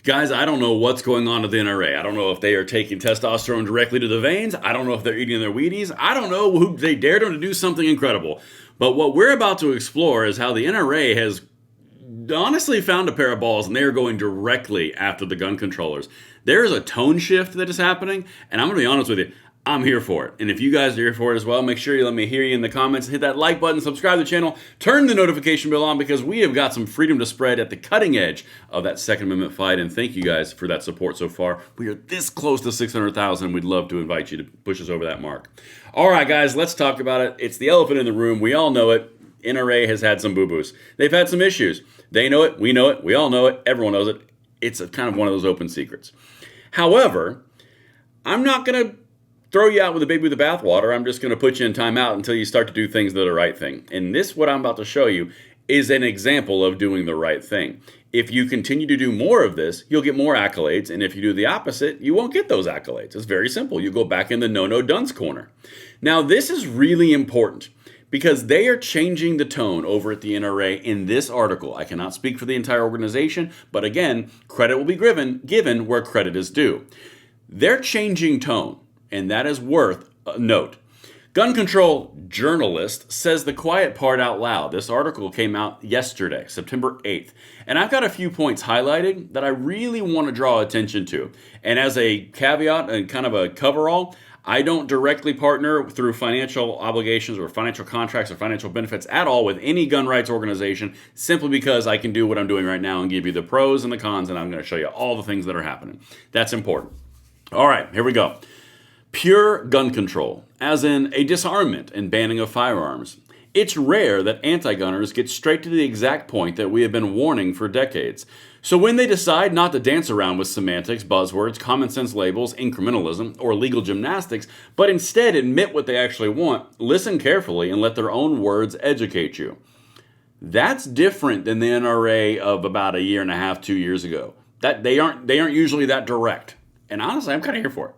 Guys, I don't know what's going on at the NRA. I don't know if they are taking testosterone directly to the veins. I don't know if they're eating their Wheaties. I don't know who they dared them to do something incredible. But what we're about to explore is how the NRA has honestly found a pair of balls and they are going directly after the gun controllers. There is a tone shift that is happening, and I'm going to be honest with you. I'm here for it. And if you guys are here for it as well, make sure you let me hear you in the comments. Hit that like button, subscribe to the channel, turn the notification bell on because we have got some freedom to spread at the cutting edge of that Second Amendment fight. And thank you guys for that support so far. We are this close to 600,000. We'd love to invite you to push us over that mark. All right, guys, let's talk about it. It's the elephant in the room. We all know it. NRA has had some boo-boos. They've had some issues. They know it. We know it. We all know it. Everyone knows it. It's kind of one of those open secrets. However, I'm not going to throw you out with the baby with the bathwater. I'm just going to put you in timeout until you start to do things that are the right thing. And this, what I'm about to show you, is an example of doing the right thing. If you continue to do more of this, you'll get more accolades. And if you do the opposite, you won't get those accolades. It's very simple. You go back in the no dunce corner. Now, this is really important because they are changing the tone over at the NRA in this article. I cannot speak for the entire organization, but again, credit will be given where credit is due. They're changing tone. And that is worth a note. Gun control journalist says the quiet part out loud. This article came out yesterday, September 8th. And I've got a few points highlighted that I really want to draw attention to. And as a caveat and kind of a coverall, I don't directly partner through financial obligations or financial contracts or financial benefits at all with any gun rights organization, simply because I can do what I'm doing right now and give you the pros and the cons, and I'm going to show you all the things that are happening. That's important. All right, here we go. Pure gun control, as in a disarmament and banning of firearms. It's rare that anti-gunners get straight to the exact point that we have been warning for decades. So when they decide not to dance around with semantics, buzzwords, common sense labels, incrementalism, or legal gymnastics, but instead admit what they actually want, listen carefully and let their own words educate you. That's different than the NRA of about a year and a half, 2 years ago. That they aren't usually that direct. And honestly, I'm kind of here for it.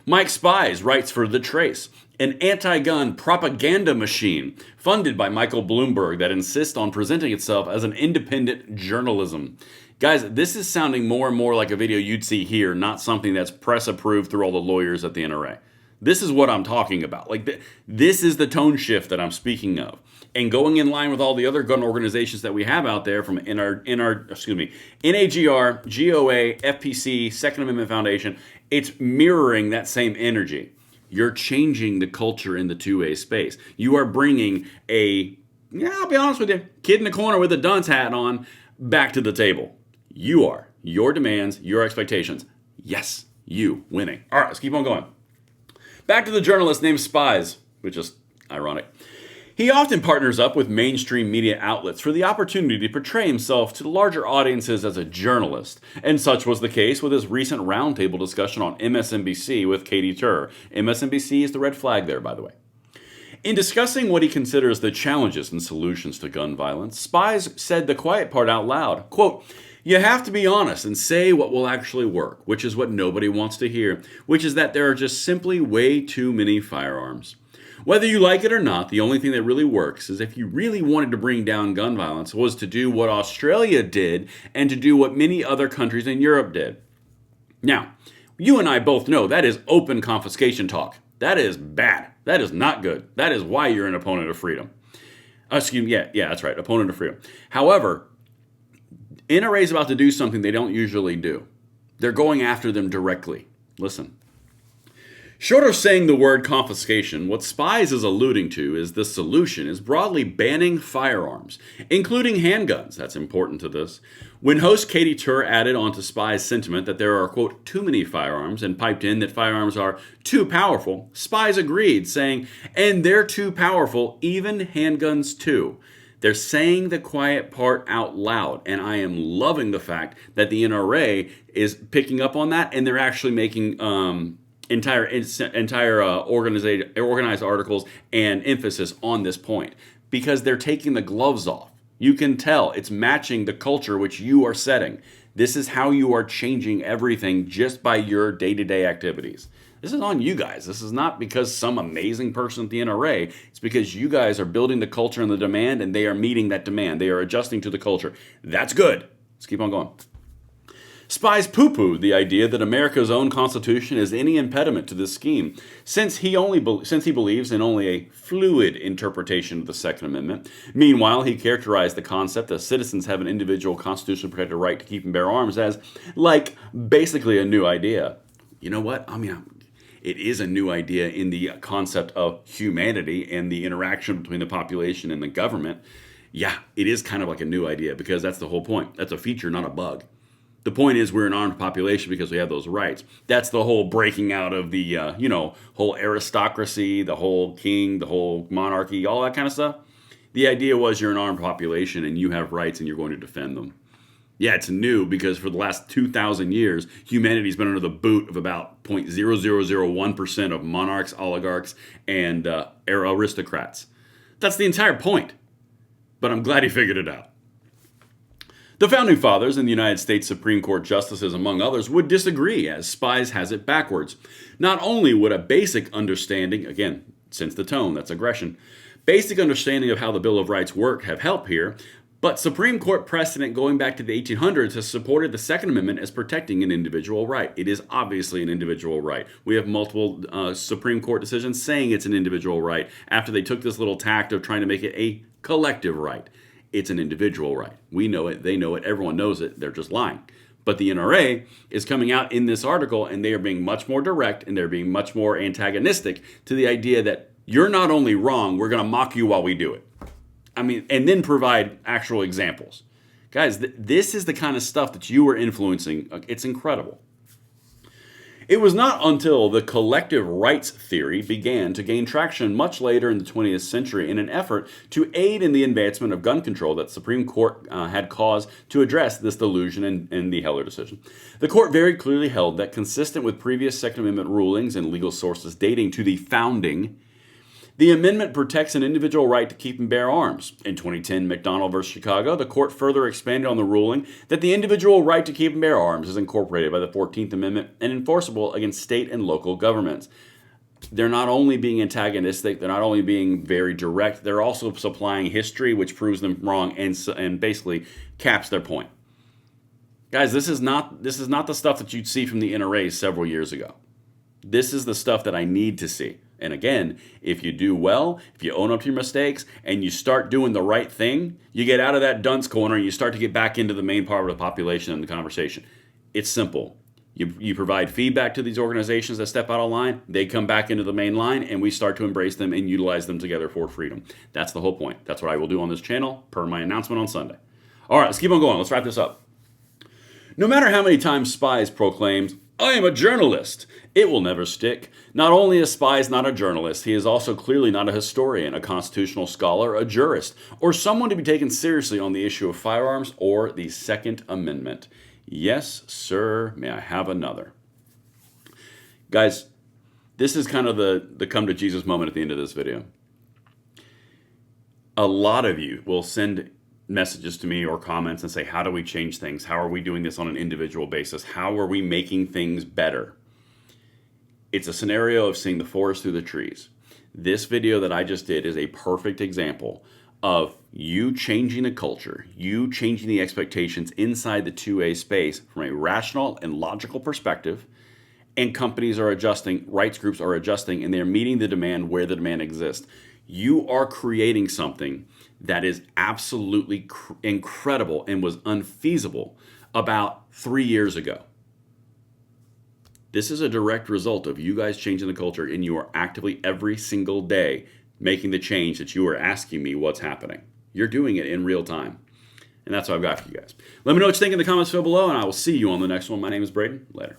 Mike Spies writes for The Trace, an anti-gun propaganda machine funded by Michael Bloomberg that insists on presenting itself as an independent journalism. Guys, this is sounding more and more like a video you'd see here, not something that's press approved through all the lawyers at the NRA. This is what I'm talking about. This is the tone shift that I'm speaking of. And going in line with all the other gun organizations that we have out there from NAGR, GOA, FPC, Second Amendment Foundation, it's mirroring that same energy. You're changing the culture in the 2A space. You are bringing I'll be honest with you, kid in the corner with a dunce hat on back to the table. You are. Your demands, your expectations. Yes, you winning. All right, let's keep on going. Back to the journalist named Spies, which is ironic. He often partners up with mainstream media outlets for the opportunity to portray himself to larger audiences as a journalist, and such was the case with his recent roundtable discussion on MSNBC with Katie Tur. MSNBC is the red flag there, by the way. In discussing what he considers the challenges and solutions to gun violence, Spies said the quiet part out loud. Quote, "You have to be honest and say what will actually work, which is what nobody wants to hear, which is that there are just simply way too many firearms. Whether you like it or not, the only thing that really works is if you really wanted to bring down gun violence was to do what Australia did and to do what many other countries in Europe did." Now, you and I both know that is open confiscation talk. That is bad. That is not good. That is why you're an opponent of freedom. Yeah, that's right, opponent of freedom. However, NRA is about to do something they don't usually do. They're going after them directly. Listen. Short of saying the word confiscation, what Spies is alluding to is the solution is broadly banning firearms, including handguns. That's important to this. When host Katie Tur added onto Spies' sentiment that there are, quote, too many firearms and piped in that firearms are too powerful, Spies agreed, saying, and they're too powerful, even handguns too. They're saying the quiet part out loud, and I am loving the fact that the NRA is picking up on that, and they're actually making entire organized articles and emphasis on this point because they're taking the gloves off. You can tell it's matching the culture which you are setting. This is how you are changing everything just by your day-to-day activities. This is on you guys. This is not because some amazing person at the NRA. It's because you guys are building the culture and the demand, and they are meeting that demand. They are adjusting to the culture. That's good. Let's keep on going. Spies poo-pooed the idea that America's own Constitution is any impediment to this scheme, since he believes in only a fluid interpretation of the Second Amendment. Meanwhile, he characterized the concept that citizens have an individual constitutionally protected right to keep and bear arms as, like, basically a new idea. You know what? I mean, it is a new idea in the concept of humanity and the interaction between the population and the government. Yeah, it is kind of like a new idea because that's the whole point. That's a feature, not a bug. The point is we're an armed population because we have those rights. That's the whole breaking out of the, whole aristocracy, the whole king, the whole monarchy, all that kind of stuff. The idea was you're an armed population and you have rights and you're going to defend them. Yeah, it's new because for the last 2,000 years, humanity's been under the boot of about 0.0001% of monarchs, oligarchs, and aristocrats. That's the entire point. But I'm glad he figured it out. The Founding Fathers and the United States Supreme Court justices, among others, would disagree, as Spies has it backwards. Not only would a basic understanding, again, sense the tone, that's aggression, basic understanding of how the Bill of Rights work have helped here, but Supreme Court precedent going back to the 1800s has supported the Second Amendment as protecting an individual right. It is obviously an individual right. We have multiple Supreme Court decisions saying it's an individual right after they took this little tact of trying to make it a collective right. It's an individual right. We know it, they know it, everyone knows it, they're just lying. But the NRA is coming out in this article and they are being much more direct and they're being much more antagonistic to the idea that you're not only wrong, we're going to mock you while we do it. I mean, and then provide actual examples. Guys, this is the kind of stuff that you are influencing. It's incredible. It was not until the collective rights theory began to gain traction much later in the 20th century in an effort to aid in the advancement of gun control that the Supreme Court had cause to address this delusion in the Heller decision. The court very clearly held that, consistent with previous Second Amendment rulings and legal sources dating to the founding, the amendment protects an individual right to keep and bear arms. In 2010, McDonald v. Chicago, the court further expanded on the ruling that the individual right to keep and bear arms is incorporated by the 14th Amendment and enforceable against state and local governments. They're not only being antagonistic, they're not only being very direct, they're also supplying history which proves them wrong and basically caps their point. Guys, this is not the stuff that you'd see from the NRA several years ago. This is the stuff that I need to see. And again, if you do well, if you own up to your mistakes, and you start doing the right thing, you get out of that dunce corner and you start to get back into the main part of the population and the conversation. It's simple. You provide feedback to these organizations that step out of line, they come back into the main line, and we start to embrace them and utilize them together for freedom. That's the whole point. That's what I will do on this channel, per my announcement on Sunday. All right, let's keep on going. Let's wrap this up. No matter how many times Spies proclaims, "I am a journalist," it will never stick. Not only is Spies not a journalist, he is also clearly not a historian, a constitutional scholar, a jurist, or someone to be taken seriously on the issue of firearms or the Second Amendment. Yes, sir, may I have another? Guys, this is kind of the come to Jesus moment at the end of this video. A lot of you will send messages to me or comments and say, how do we change things? How are we doing this on an individual basis? How are we making things better? It's a scenario of seeing the forest through the trees. This video that I just did is a perfect example of you changing the culture, you changing the expectations inside the 2A space from a rational and logical perspective, and companies are adjusting, rights groups are adjusting, and they're meeting the demand where the demand exists. You are creating something that is absolutely incredible and was unfeasible about 3 years ago. This is a direct result of you guys changing the culture, and you are actively every single day making the change that you are asking me what's happening. You're doing it in real time. And that's what I've got for you guys. Let me know what you think in the comments below, and I will see you on the next one. My name is Braden. Later.